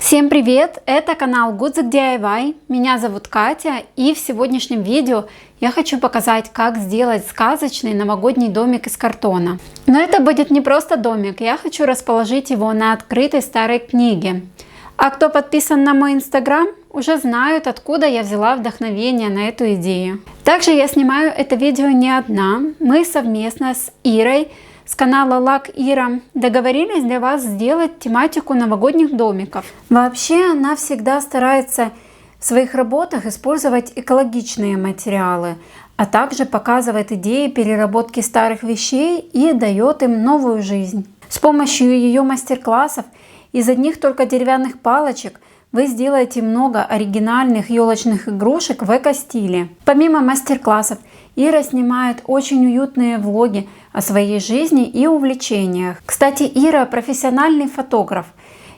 Всем привет! Это канал Гудзик DIY. Меня зовут Катя, и в сегодняшнем видео я хочу показать, как сделать сказочный новогодний домик из картона. Но это будет не просто домик, я хочу расположить его на открытой старой книге. А кто подписан на мой инстаграм, уже знают, откуда я взяла вдохновение на эту идею. Также я снимаю это видео не одна, мы совместно с Ирой с канала Лак Ира договорились для вас сделать тематику новогодних домиков. Вообще она всегда старается в своих работах использовать экологичные материалы, а также показывает идеи переработки старых вещей и дает им новую жизнь. С помощью ее мастер-классов из одних только деревянных палочек вы сделаете много оригинальных елочных игрушек в эко-стиле. Помимо мастер-классов, Ира снимает очень уютные влоги о своей жизни и увлечениях. Кстати, Ира профессиональный фотограф,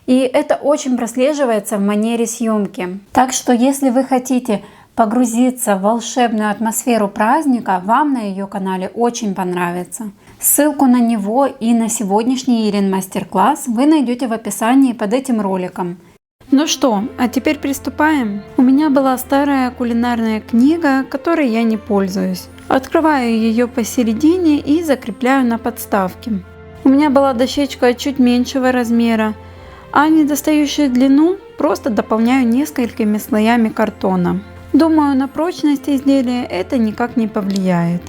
и это очень прослеживается в манере съемки. Так что, если вы хотите погрузиться в волшебную атмосферу праздника, вам на ее канале очень понравится. Ссылку на него и на сегодняшний Ирин мастер-класс вы найдете в описании под этим роликом. Ну что, а теперь приступаем. У меня была старая кулинарная книга, которой я не пользуюсь. Открываю ее посередине и закрепляю на подставке. У меня была дощечка чуть меньшего размера, а недостающую длину просто дополняю несколькими слоями картона. Думаю, на прочность изделия это никак не повлияет.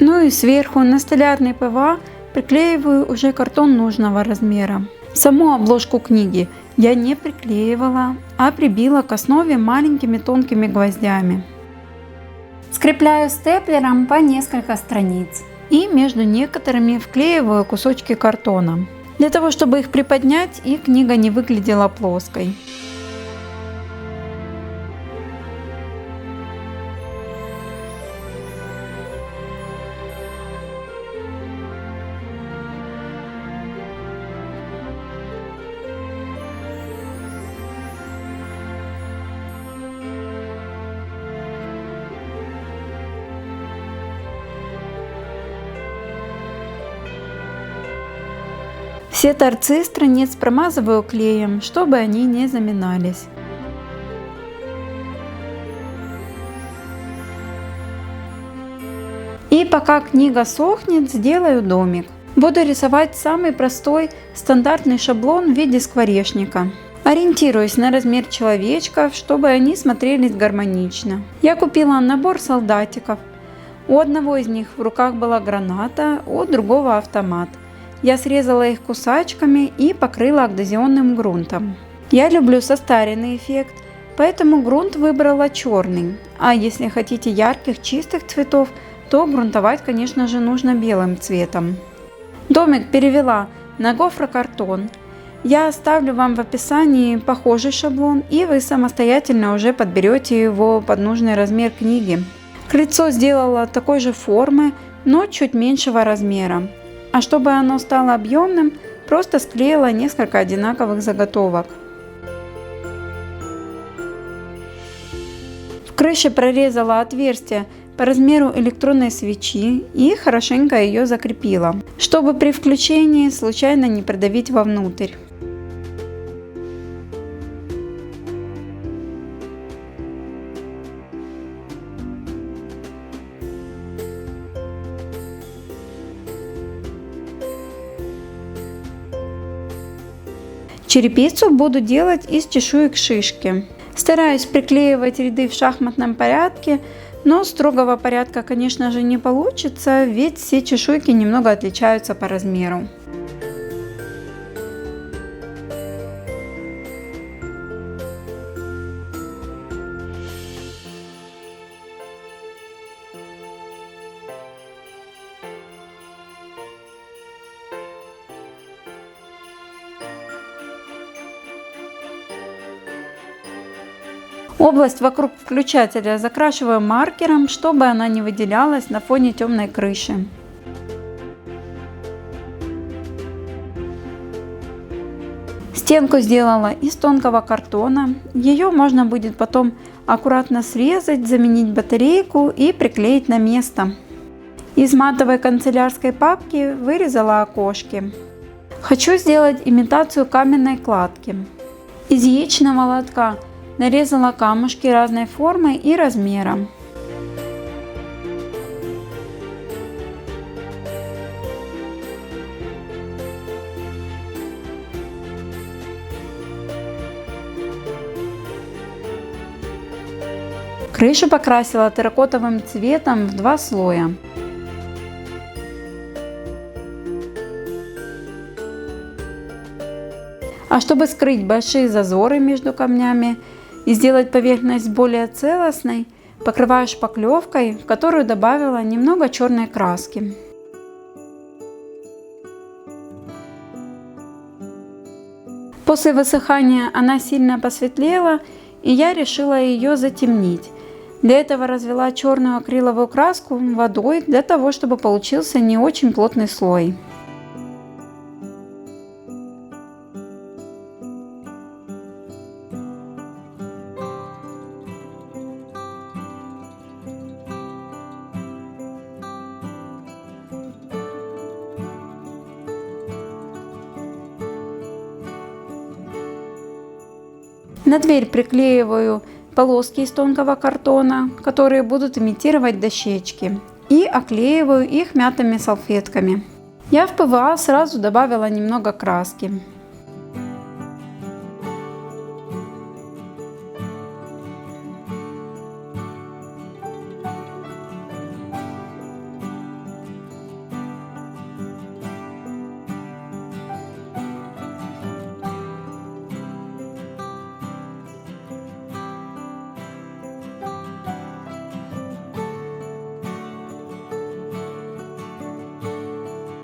Ну и сверху на столярный ПВА приклеиваю уже картон нужного размера. Саму обложку книги я не приклеивала, а прибила к основе маленькими тонкими гвоздями. Скрепляю степлером по несколько страниц и между некоторыми вклеиваю кусочки картона, для того чтобы их приподнять и книга не выглядела плоской. Все торцы страниц промазываю клеем, чтобы они не заминались. И пока книга сохнет, сделаю домик. Буду рисовать самый простой стандартный шаблон в виде скворечника. Ориентируюсь на размер человечков, чтобы они смотрелись гармонично. Я купила набор солдатиков. У одного из них в руках была граната, у другого автомат. Я срезала их кусачками и покрыла адгезионным грунтом. Я люблю состаренный эффект, поэтому грунт выбрала черный. А если хотите ярких чистых цветов, то грунтовать, конечно же, нужно белым цветом. Домик перевела на гофрокартон. Я оставлю вам в описании похожий шаблон, и вы самостоятельно уже подберете его под нужный размер книги. Крыльцо сделала такой же формы, но чуть меньшего размера. А чтобы оно стало объемным, просто склеила несколько одинаковых заготовок. В крыше прорезала отверстие по размеру электронной свечи и хорошенько ее закрепила, чтобы при включении случайно не продавить вовнутрь. Черепицу буду делать из чешуек шишки. Стараюсь приклеивать ряды в шахматном порядке, но строгого порядка, конечно же, не получится, ведь все чешуйки немного отличаются по размеру. Область вокруг включателя закрашиваю маркером, чтобы она не выделялась на фоне темной крыши. Стенку сделала из тонкого картона. Ее можно будет потом аккуратно срезать, заменить батарейку и приклеить на место. Из матовой канцелярской папки вырезала окошки. Хочу сделать имитацию каменной кладки. Из яичного лотка нарезала камушки разной формы и размера. Крышу покрасила терракотовым цветом в 2 слоя. А чтобы скрыть большие зазоры между камнями и сделать поверхность более целостной, покрываю шпаклевкой, в которую добавила немного черной краски. После высыхания она сильно посветлела, и я решила ее затемнить. Для этого развела черную акриловую краску водой, для того, чтобы получился не очень плотный слой. На дверь приклеиваю полоски из тонкого картона, которые будут имитировать дощечки, и оклеиваю их мятыми салфетками. Я в ПВА сразу добавила немного краски.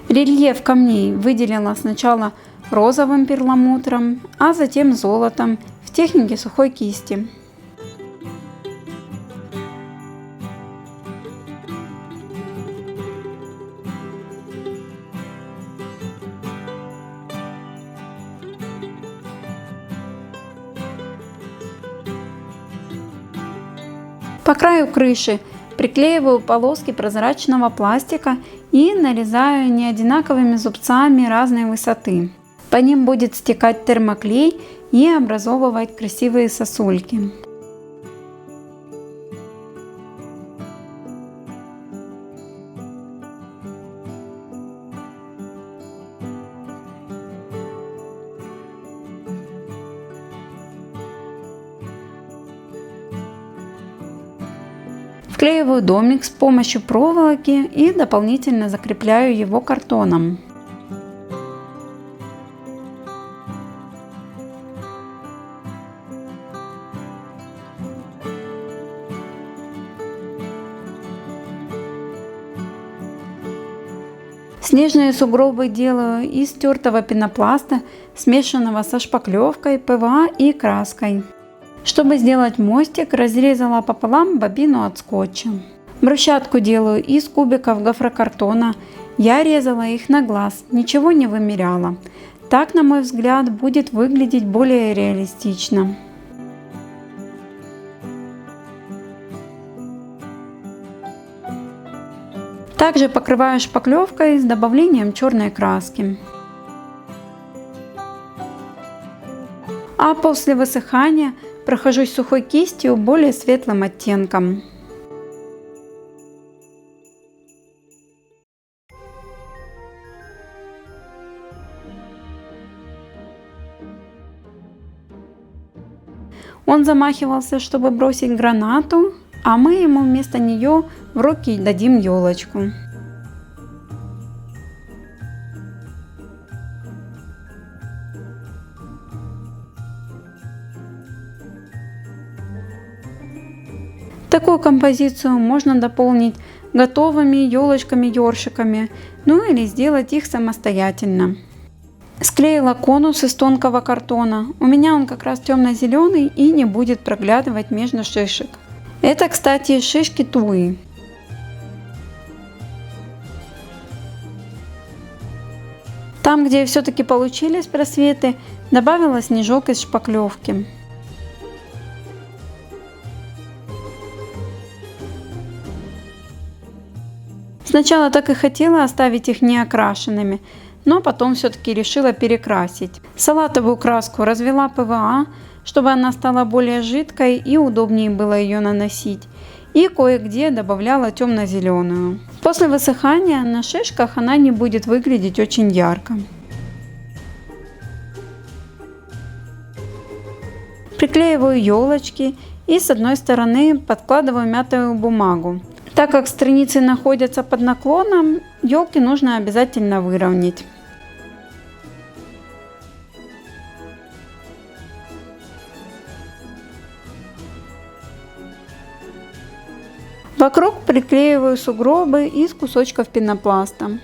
Рельеф камней выделила сначала розовым перламутром, а затем золотом в технике сухой кисти. По краю крыши приклеиваю полоски прозрачного пластика и нарезаю неодинаковыми зубцами разной высоты. По ним будет стекать термоклей и образовывать красивые сосульки. Вклеиваю домик с помощью проволоки и дополнительно закрепляю его картоном. Снежные сугробы делаю из тертого пенопласта, смешанного со шпаклевкой, ПВА и краской. Чтобы сделать мостик, разрезала пополам бобину от скотча. Брусчатку делаю из кубиков гофрокартона. Я резала их на глаз, ничего не вымеряла. Так, на мой взгляд, будет выглядеть более реалистично. Также покрываю шпаклевкой с добавлением черной краски. А после высыхания прохожусь сухой кистью более светлым оттенком. Он замахивался, чтобы бросить гранату, а мы ему вместо нее в руки дадим елочку. Такую композицию можно дополнить готовыми елочками-ёршиками, ну или сделать их самостоятельно. Склеила конус из тонкого картона. У меня он как раз темно-зеленый и не будет проглядывать между шишек. Это, кстати, шишки туи. Там, где все-таки получились просветы, добавила снежок из шпаклевки. Сначала так и хотела оставить их не окрашенными, но потом все-таки решила перекрасить. Салатовую краску развела ПВА, чтобы она стала более жидкой и удобнее было ее наносить. И кое-где добавляла темно-зеленую. После высыхания на шишках она не будет выглядеть очень ярко. Приклеиваю елочки и с одной стороны подкладываю мятую бумагу. Так как страницы находятся под наклоном, елки нужно обязательно выровнять. Вокруг приклеиваю сугробы из кусочков пенопласта.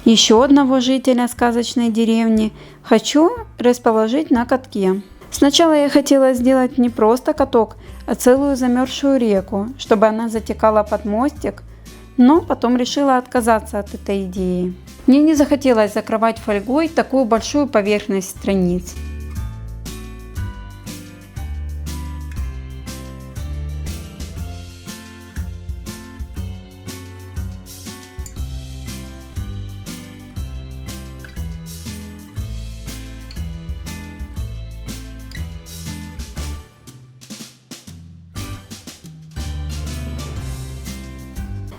Еще одного жителя сказочной деревни хочу расположить на катке. Сначала я хотела сделать не просто каток, а целую замерзшую реку, чтобы она затекала под мостик, но потом решила отказаться от этой идеи. Мне не захотелось закрывать фольгой такую большую поверхность страниц.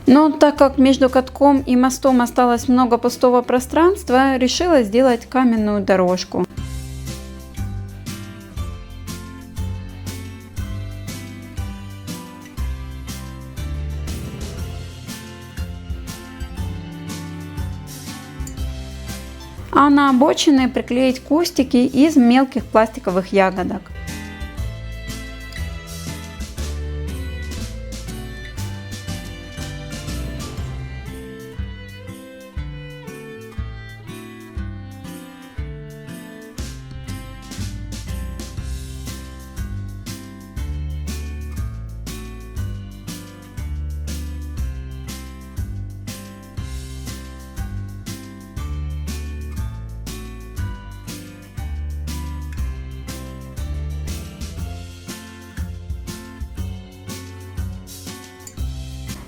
Но так как между катком и мостом осталось много пустого пространства, решила сделать каменную дорожку. А на обочины приклеить кустики из мелких пластиковых ягодок.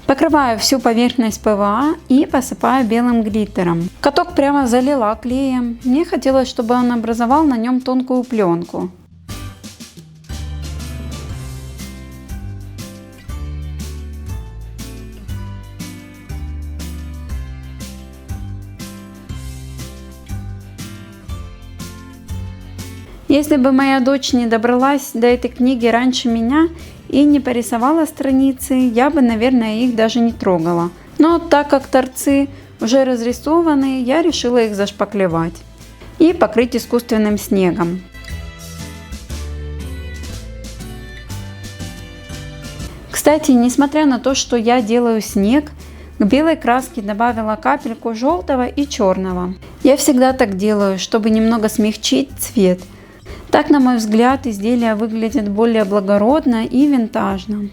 Покрываю всю поверхность ПВА и посыпаю белым глиттером. Каток прямо залила клеем. Мне хотелось, чтобы он образовал на нем тонкую пленку. Если бы моя дочь не добралась до этой книги раньше меня и не порисовала страницы, я бы, наверное, их даже не трогала. Но так как торцы уже разрисованы, я решила их зашпаклевать и покрыть искусственным снегом. Кстати, несмотря на то, что я делаю снег, к белой краске добавила капельку желтого и черного. Я всегда так делаю, чтобы немного смягчить цвет. Так, на мой взгляд, изделие выглядит более благородно и винтажно.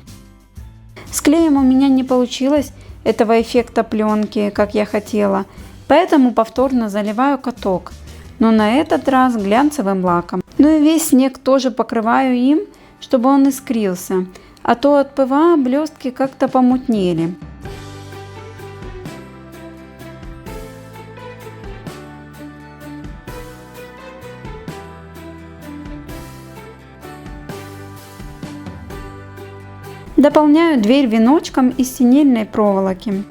С клеем у меня не получилось этого эффекта пленки, как я хотела, поэтому повторно заливаю каток, но на этот раз глянцевым лаком. Ну и весь снег тоже покрываю им, чтобы он искрился, а то от ПВА блестки как-то помутнели. Дополняю дверь веночком из синильной проволоки.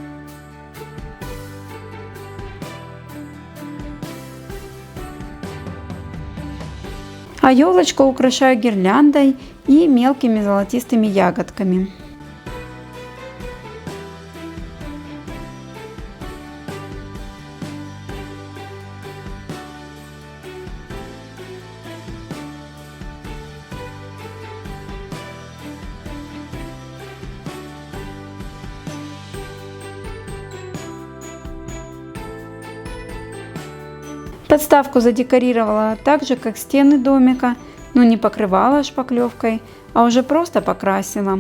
А елочку украшаю гирляндой и мелкими золотистыми ягодками. Подставку задекорировала так же, как стены домика, но не покрывала шпаклевкой, а уже просто покрасила.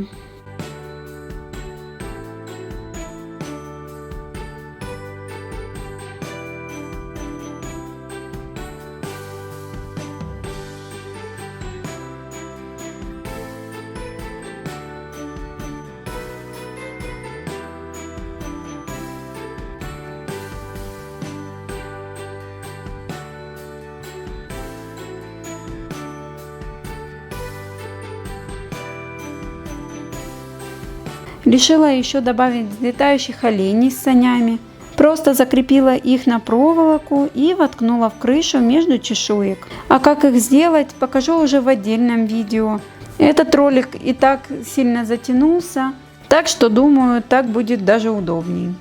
Решила еще добавить летающих оленей с санями. Просто закрепила их на проволоку и воткнула в крышу между чешуек. А как их сделать, покажу уже в отдельном видео. Этот ролик и так сильно затянулся, так что думаю, так будет даже удобнее.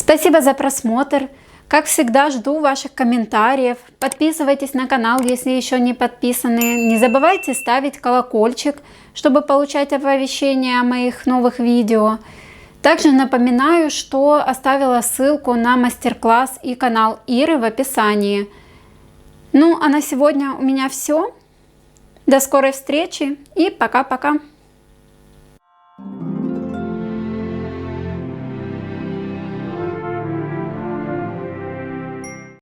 Спасибо за просмотр. Как всегда, жду ваших комментариев. Подписывайтесь на канал, если еще не подписаны. Не забывайте ставить колокольчик, чтобы получать оповещения о моих новых видео. Также напоминаю, что оставила ссылку на мастер-класс и канал Иры в описании. Ну а на сегодня у меня все. До скорой встречи и пока-пока.